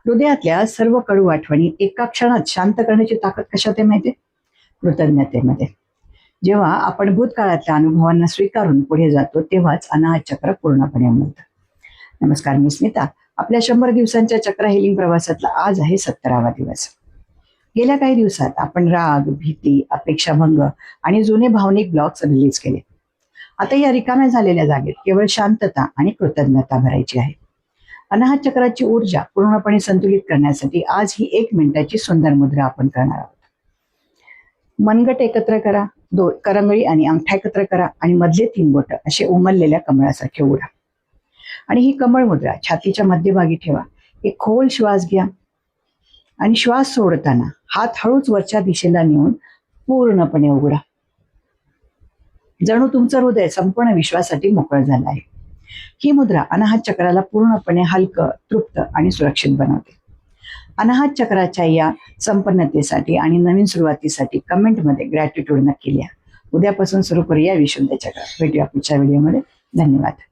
हृदयातल्या सर्व कडू आठवणी एका क्षणात शांत करण्याची ताकद कशात आहे माहितीये? कृतज्ञतेमध्ये. जेव्हा आपण भूतकाळातल्या अनुभवांना स्वीकारून पुढे जातो तेव्हाच अनाहत चक्र पूर्णपणे उमलतं. नमस्कार, मी स्मिता. आपल्या 100 दिवसांच्या चक्र हिलिंग प्रवासातला आज आहे 17वा दिवस. गेल्या काही दिवसात आपण राग, भीती, अपेक्षाभंग आणि जुने भावनिक ब्लॉक्स रिलीज केले. आता या रिकाम्या झालेल्या जागेत केवळ शांतता आणि कृतज्ञता भरायची आहे. अनाहत चक्राची ऊर्जा पूर्णपणे संतुलित करण्यासाठी आज ही 1 मिनिटाची सुंदर मुद्रा आपण करणार आहोत. मनगट एकत्र करा, करंगळी आणि अंगठा एकत्र करा आणि मधले 3 बोट असे उमललेल्या कमळासारखे उघडा. आणि ही कमळ मुद्रा छातीच्या मध्यभागी ठेवा. एक खोल श्वास घ्या आणि श्वास सोडताना हात हळूच वरच्या दिशेला नेऊन पूर्णपणे उघडा. जणू तुमचं हृदय संपूर्ण विश्वासाठी मोकळं झालं आहे. ही मुद्रा अनाहत चक्राला पूर्णपणे हलकं, तृप्त आणि सुरक्षित बनवते. अनाहत चक्राच्या या संपन्नतेसाठी आणि नवीन सुरुवातीसाठी कमेंटमध्ये ग्रॅटिट्यूड नक्की लिहा. उद्यापासून सुरू करूया विशुद्ध चक्र. भेटूया पुढच्या व्हिडिओमध्ये. धन्यवाद.